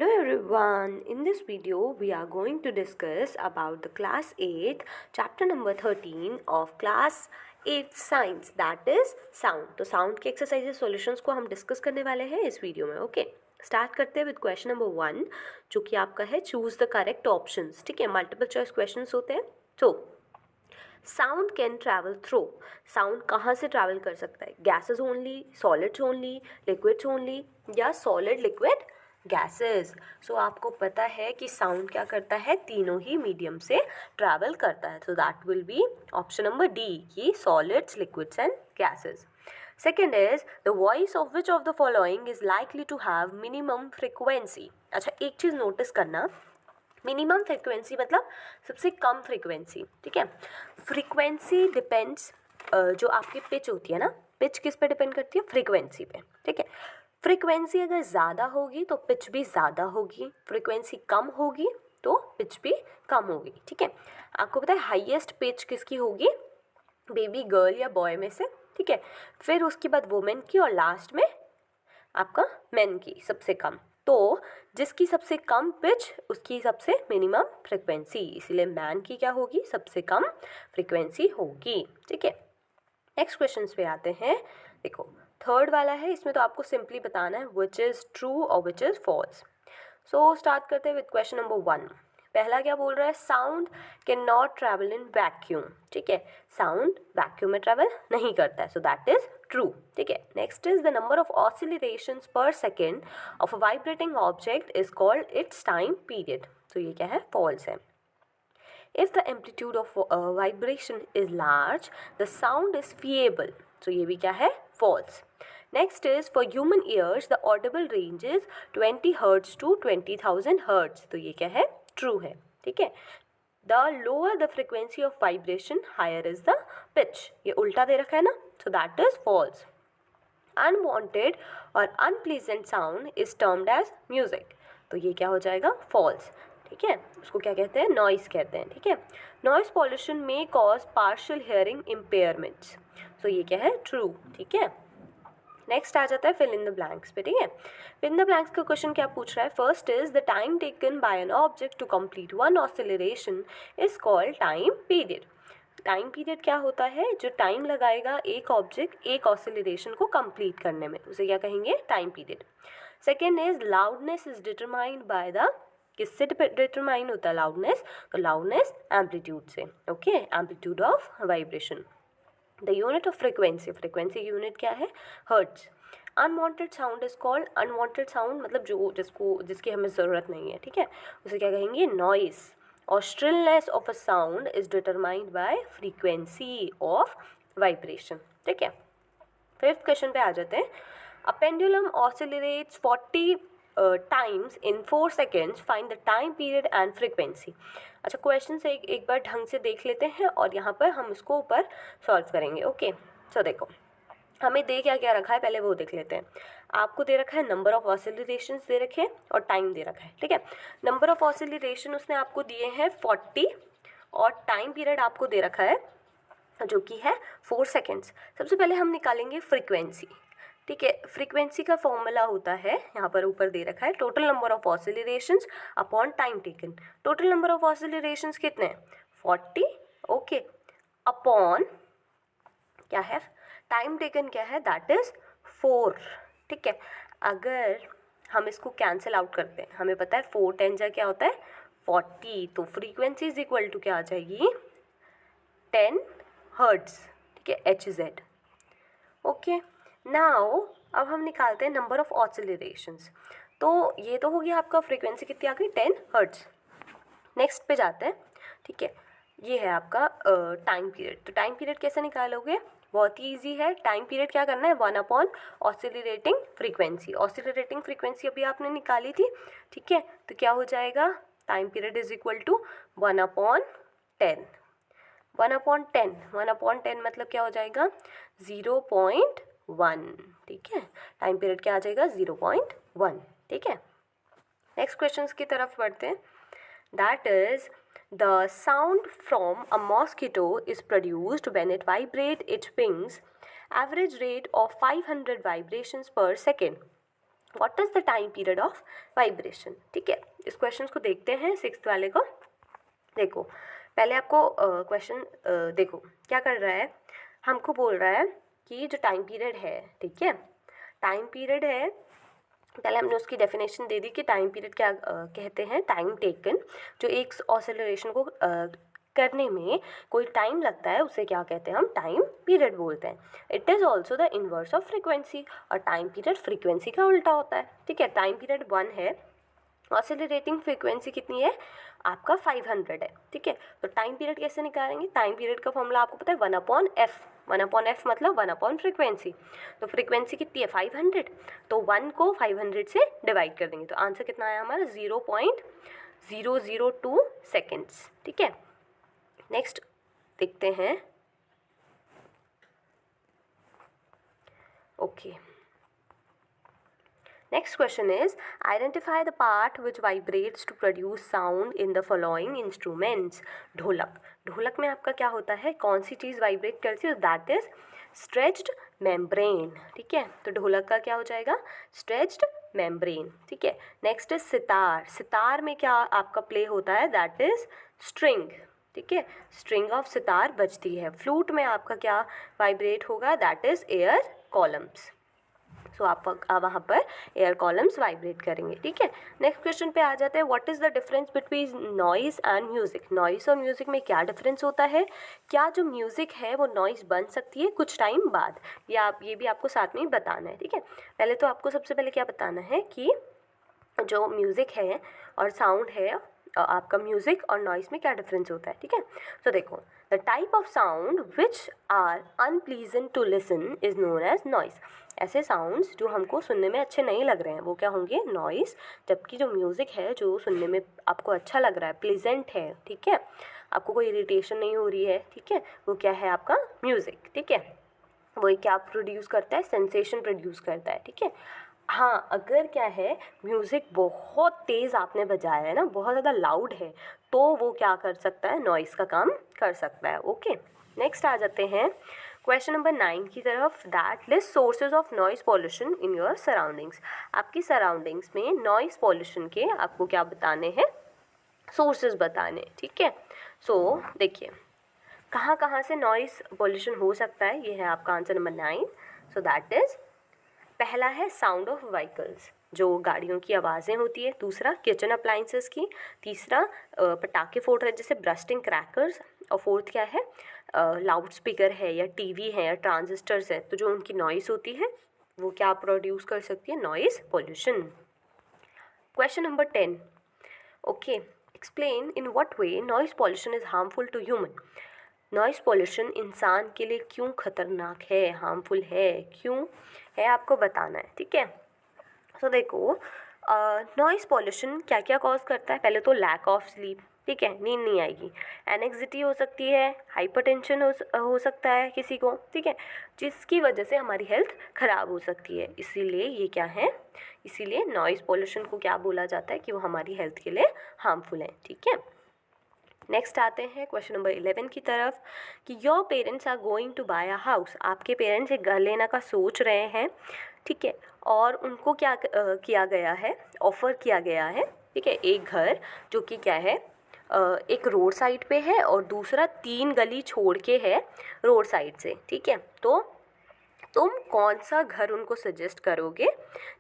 Hello everyone, in this video we are going to discuss about the class 8 chapter number 13 of class 8 science, that is sound. तो sound के exercises solutions को हम discuss करने वाले हैं इस video में. ओके स्टार्ट करते हैं विद क्वेश्चन नंबर 1 जो कि आपका है चूज द करेक्ट ऑप्शंस. ठीक है, मल्टीपल चॉइस क्वेश्चंस होते हैं. तो sound can travel through, sound कहाँ से ट्रैवल कर सकता है? Gases only, solids only, liquids only या सॉलिड लिक्विड गैसेस. सो आपको पता है कि साउंड क्या करता है, तीनों ही मीडियम से ट्रैवल करता है. So that will be option number d कि solids, liquids and gases. Second is the voice of which of the following is likely to have minimum frequency. अच्छा, एक चीज़ नोटिस करना, मिनिमम फ्रिक्वेंसी मतलब सबसे कम फ्रिक्वेंसी. ठीक है, फ्रिक्वेंसी डिपेंड्स, जो आपकी पिच होती है ना, पिच किस पे डिपेंड करती है? फ्रिक्वेंसी पे. ठीक है, फ्रिक्वेंसी अगर ज़्यादा होगी तो पिच भी ज़्यादा होगी, फ्रिक्वेंसी कम होगी तो पिच भी कम होगी. ठीक है, आपको पता है हाईएस्ट पिच किसकी होगी? बेबी गर्ल या बॉय में से. ठीक है, फिर उसके बाद वुमेन की और लास्ट में आपका मैन की सबसे कम. तो जिसकी सबसे कम पिच उसकी सबसे मिनिमम फ्रिक्वेंसी, इसीलिए मैन की क्या होगी? सबसे कम फ्रिक्वेंसी होगी. ठीक है, नेक्स्ट क्वेश्चन पे आते हैं. देखो थर्ड वाला है, इसमें तो आपको सिंपली बताना है विच इज़ ट्रू और which is false. So start करते हैं विद क्वेश्चन नंबर 1. पहला क्या बोल रहा है? Sound can not travel in vacuum. ठीक है, साउंड वैक्यूम में ट्रैवल नहीं करता है, सो दैट इज ट्रू. ठीक है, next is the number of oscillations per second of a vibrating object is called its time period. तो ये क्या है? फॉल्स है. If the amplitude of vibration is large, the sound is feeble. So ये भी क्या है? False. Next is for human ears, the audible range is 20 hertz to 20,000 hertz. तो ये क्या है? True है. ठीक है. The lower the frequency of vibration, higher is the pitch. ये उल्टा दे रखा है ना? So that is false. Unwanted or unpleasant sound is termed as music. तो ये क्या हो जाएगा? False. ठीक है, उसको क्या कहते हैं? नॉइस कहते हैं. ठीक है, नॉइस पॉल्यूशन में कॉज पार्शियल हियरिंग इम्पेयरमेंट्स. सो ये क्या है? ट्रू. ठीक है, नेक्स्ट आ जाता है फिल इन द ब्लैंक्स पे. ठीक है, फिल इन द ब्लैंक्स का क्वेश्चन क्या पूछ रहा है? First is the time taken by an object to complete one oscillation is called time period. Time period क्या होता है? जो टाइम लगाएगा एक ऑब्जेक्ट एक ऑसिलेशन को कंप्लीट करने में, उसे क्या कहेंगे? Time period. Second is loudness is determined by the, किससे डिटरमाइन होता है लाउडनेस? तो लाउडनेस एम्पलीट्यूड से. Okay, amplitude of vibration. The unit of frequency, frequency की यूनिट क्या है? Hertz. Unwanted sound is called, unwanted sound मतलब जिसकी हमें ज़रूरत नहीं है. ठीक है, उसे क्या कहेंगे? नॉइस. और shrillness of a sound is determined by frequency of vibration. ठीक है, फिफ्थ क्वेश्चन पे आ जाते हैं. A pendulum oscillates 40 times in 4 seconds. Find the time period and frequency. अच्छा, क्वेश्चन से एक बार ढंग से देख लेते हैं और यहाँ पर हम इसको ऊपर सॉल्व करेंगे. ओके, सो देखो हमें दे क्या क्या रखा है, पहले वो देख लेते हैं. आपको दे रखा है नंबर ऑफ ऑसिलेशंस दे रखे हैं और टाइम दे रखा है. ठीक है, नंबर ऑफ ऑसिलेशन उसने आपको दिए हैं 40 और टाइम पीरियड आपको दे रखा है जो कि है 4 सेकेंड्स. सबसे पहले हम निकालेंगे फ्रीक्वेंसी. ठीक है, फ्रीक्वेंसी का फॉर्मूला होता है, यहाँ पर ऊपर दे रखा है, total number of oscillations upon time taken. Total number of oscillations कितने हैं? 40. ओके, अपॉन क्या है? टाइम टेकन क्या है? That is 4. ठीक है, अगर हम इसको कैंसिल आउट करते हैं, हमें पता है 4 10 जा क्या होता है? 40. तो फ्रीक्वेंसी इज इक्वल टू क्या आ जाएगी? 10 हर्ट्ज. ठीक है, HZ. ओके, नाउ अब हम निकालते हैं नंबर ऑफ ऑसिलेशंस. तो ये तो हो गया आपका फ्रीक्वेंसी कितनी आ गई? 10 हर्ट्ज. नेक्स्ट पे जाते हैं. ठीक है, ये है आपका टाइम पीरियड. तो टाइम पीरियड कैसे निकालोगे? बहुत ही ईजी है. टाइम पीरियड क्या करना है? 1 upon oscillating frequency. Oscillating frequency अभी आपने निकाली थी. ठीक है, तो क्या हो जाएगा? Time period is equal to 1 upon 10. 1 upon 10, 1 upon 10 मतलब क्या हो जाएगा? 0.1. ठीक है, टाइम पीरियड क्या आ जाएगा? 0.1. ठीक है, नेक्स्ट क्वेश्चन की तरफ बढ़ते हैं. That is the sound from a mosquito is produced when it vibrate its wings average rate of 500 vibrations per second. What is the time period of vibration. ठीक है, इस क्वेश्चन को देखते हैं, 6th वाले को। देखो पहले आपको क्वेश्चन देखो क्या कर रहा है, हमको बोल रहा है कि जो टाइम पीरियड है, ठीक है, टाइम पीरियड है, पहले हमने उसकी डेफिनेशन दे दी कि टाइम पीरियड क्या कहते हैं, टाइम टेकन, जो एक ऑसिलेशन को करने में कोई टाइम लगता है उसे क्या कहते हैं, हम टाइम पीरियड बोलते हैं। It is also the inverse of frequency, और टाइम पीरियड फ्रीक्वेंसी का उल्टा होता है। ठीक है, टाइम पीरियड 1 है, ऑसिलेटिंग फ्रीक्वेंसी कितनी है आपका 500 है। ठीक है, तो टाइम पीरियड कैसे निकालेंगे, टाइम पीरियड का फॉर्मूला आपको पता है 1/f, 1/f मतलब 1 फ्रीक्वेंसी। तो फ्रीक्वेंसी कितनी है 500, तो 1 को 500 से डिवाइड कर देंगे, तो आंसर कितना आया हमारा 0.002 सेकेंड्स। ठीक है, नेक्स्ट देखते हैं। Okay, next question is identify the part which vibrates to produce sound in the following instruments। ढोलक, ढोलक में आपका क्या होता है, कौन सी चीज़ वाइब्रेट करती है, दैट इज स्ट्रेच्ड मेम्ब्रेन। ठीक है, तो ढोलक का क्या हो जाएगा, स्ट्रेच्ड मेम्ब्रेन। ठीक है, नेक्स्ट इज सितार, सितार में क्या आपका प्ले होता है, दैट इज स्ट्रिंग। ठीक है, स्ट्रिंग ऑफ सितार बजती है। फ्लूट में आपका क्या वाइब्रेट होगा, दैट इज एयर कॉलम्स। सो आप वहाँ पर एयर कॉलम्स वाइब्रेट करेंगे। ठीक है, नेक्स्ट क्वेश्चन पे आ जाते हैं, what is the difference between noise and music. Noise और म्यूज़िक में क्या डिफरेंस होता है, क्या जो म्यूज़िक है वो नॉइज़ बन सकती है कुछ टाइम बाद, ये भी आपको साथ में ही बताना है। ठीक है, पहले तो आपको सबसे पहले क्या बताना है कि जो म्यूज़िक है और साउंड है, आपका म्यूज़िक और नॉइज़ में क्या डिफरेंस होता है। ठीक है, तो देखो the type of sound which are unpleasant to listen is known as noise. ऐसे साउंड्स जो हमको सुनने में अच्छे नहीं लग रहे हैं वो क्या होंगे, नॉइज़। जबकि जो म्यूज़िक है जो सुनने में आपको अच्छा लग रहा है, प्लीजेंट है, ठीक है, आपको कोई इरिटेशन नहीं हो रही है, ठीक है, वो क्या है आपका म्यूज़िक। ठीक है, वो क्या प्रोड्यूस करता है, सेंसेशन प्रोड्यूस करता है। ठीक है, हाँ अगर क्या है म्यूज़िक बहुत तेज़ आपने बजाया है ना, बहुत ज़्यादा लाउड है, तो वो क्या कर सकता है, नॉइज़ का काम कर सकता है। ओके, नेक्स्ट आ जाते हैं क्वेश्चन नंबर 9 की तरफ, that list sources of noise pollution in your surroundings. आपकी सराउंडिंग्स में नॉइज़ पॉल्यूशन के आपको क्या बताने हैं, सोर्सेज बताने। ठीक है, सो देखिए कहाँ कहाँ से नॉइज़ पॉल्यूशन हो सकता है, ये है आपका answer number 9। So that is, पहला है साउंड ऑफ व्हीकल्स, जो गाड़ियों की आवाज़ें होती है। दूसरा किचन अप्लाइंसेस की। तीसरा पटाखे फोड़ रहे जैसे ब्रस्टिंग क्रैकर्स। और फोर्थ क्या है, लाउड स्पीकर है या टीवी है या ट्रांजिस्टर्स है, तो जो उनकी नॉइज़ होती है वो क्या प्रोड्यूस कर सकती है, noise pollution. Question number 10, okay, explain in what way noise pollution is harmful to human. Noise pollution इंसान के लिए क्यों खतरनाक है, हार्मफुल है, क्यों है, आपको बताना है। ठीक है, तो देखो नॉइज़ पॉल्यूशन क्या क्या कॉज करता है, पहले तो लैक ऑफ स्लीप, ठीक है, नींद नहीं आएगी, एनेक्सिटी हो सकती है, हाइपरटेंशन हो सकता है किसी को, ठीक है, जिसकी वजह से हमारी हेल्थ ख़राब हो सकती है। इसीलिए ये क्या है, इसीलिए नॉइज़ पॉल्यूशन को क्या बोला जाता है कि वो हमारी हेल्थ के लिए हार्मफुल है। ठीक है, नेक्स्ट आते हैं क्वेश्चन नंबर 11 की तरफ कि your parents are going to buy a house. आपके पेरेंट्स एक घर लेने का सोच रहे हैं, ठीक है, और उनको क्या किया गया है, ऑफ़र किया गया है, ठीक है, एक घर जो कि क्या है, एक रोड साइड पे है और दूसरा 3 गली छोड़ के है रोड साइड से। ठीक है, तो तुम कौन सा घर उनको सजेस्ट करोगे,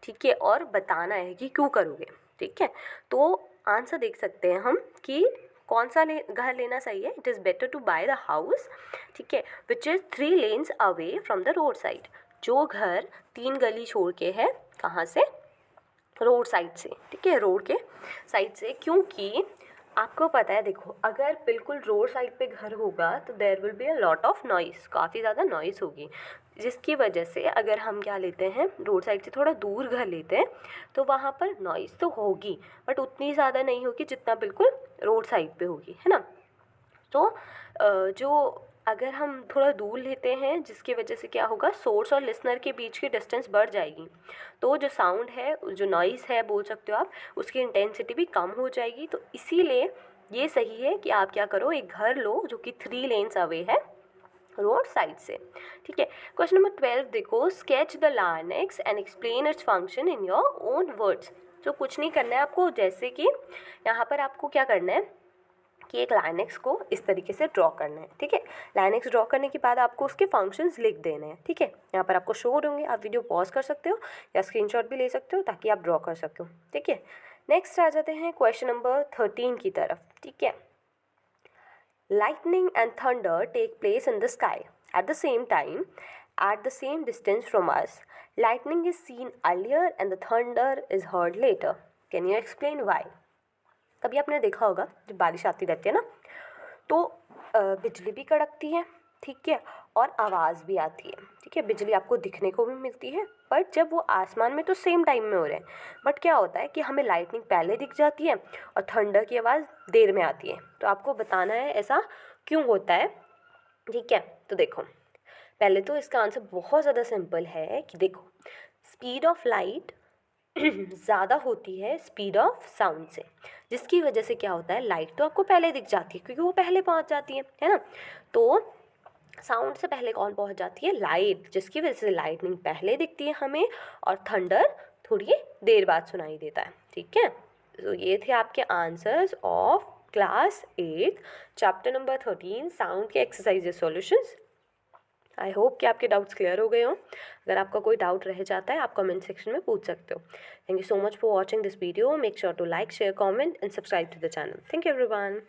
ठीक है, और बताना है कि क्यों करोगे। ठीक है, तो आंसर देख सकते हैं हम कि कौन सा घर लेना सही है। It is better to buy the house, ठीक है, which is 3 lanes away from the road side. जो घर 3 गली छोड़ के है, कहाँ से, रोड साइड से, ठीक है, रोड के साइड से, क्योंकि आपको पता है, देखो अगर बिल्कुल रोड साइड पे घर होगा तो there will be a lot of noise, काफ़ी ज़्यादा नॉइज़ होगी, जिसकी वजह से अगर हम क्या लेते हैं, रोड साइड से थोड़ा दूर घर लेते हैं तो वहाँ पर नॉइज़ तो होगी बट उतनी ज़्यादा नहीं होगी जितना बिल्कुल रोड साइड पे होगी, है ना। तो जो अगर हम थोड़ा दूर लेते हैं जिसकी वजह से क्या होगा, सोर्स और लिसनर के बीच की डिस्टेंस बढ़ जाएगी, तो जो साउंड है, जो नॉइज़ है बोल सकते हो आप, उसकी इंटेंसिटी भी कम हो जाएगी। तो इसीलिए ये सही है कि आप क्या करो, एक घर लो जो कि 3 lanes अवे है रोड साइड से। ठीक है, क्वेश्चन नंबर 12 देखो, sketch the larynx and explain its function in your own words. तो कुछ नहीं करना है आपको, जैसे कि यहाँ पर आपको क्या करना है कि एक लाइनेक्स को इस तरीके से ड्रॉ करना है। ठीक है, लाइनेक्स ड्रॉ करने के बाद आपको उसके फंक्शंस लिख देने हैं। ठीक है, यहाँ पर आपको शो होंगे, आप वीडियो पॉज कर सकते हो या स्क्रीनशॉट भी ले सकते हो ताकि आप ड्रॉ कर सको। ठीक है, नेक्स्ट आ जाते हैं क्वेश्चन नंबर 13 की तरफ। ठीक है, lightning and thunder take place in the sky at the same time at the same distance from us. Lightning is seen earlier and the thunder is heard later. Can you explain why? कभी आपने देखा होगा जब बारिश आती रहती है ना, तो बिजली भी कड़कती है, ठीक है, और आवाज़ भी आती है। ठीक है, बिजली आपको दिखने को भी मिलती है, बट जब वो आसमान में तो सेम टाइम में हो रहे हैं, बट क्या होता है कि हमें लाइटनिंग पहले दिख जाती है और थंडर की आवाज़ देर में आती है। तो आपको बताना है ऐसा क्यों होता है। ठीक है, तो देखो, पहले तो इसका आंसर बहुत ज़्यादा सिंपल है कि देखो, स्पीड ऑफ लाइट ज़्यादा होती है स्पीड ऑफ साउंड से, जिसकी वजह से क्या होता है, लाइट तो आपको पहले दिख जाती है क्योंकि वो पहले पहुंच जाती है ना। तो साउंड से पहले कौन पहुंच जाती है, लाइट, जिसकी वजह से लाइटनिंग पहले दिखती है हमें और थंडर थोड़ी देर बाद सुनाई देता है। ठीक है, तो ये थे आपके answers of class 8 chapter number 13 sound के एक्सरसाइजेस सॉल्यूशंस। आई होप कि आपके डाउट्स क्लियर हो गए हों। अगर आपका कोई डाउट रह जाता है आप कमेंट सेक्शन में पूछ सकते हो। Thank you so much for watching this video. Make sure to like, share, comment and subscribe to the channel. Thank you everyone.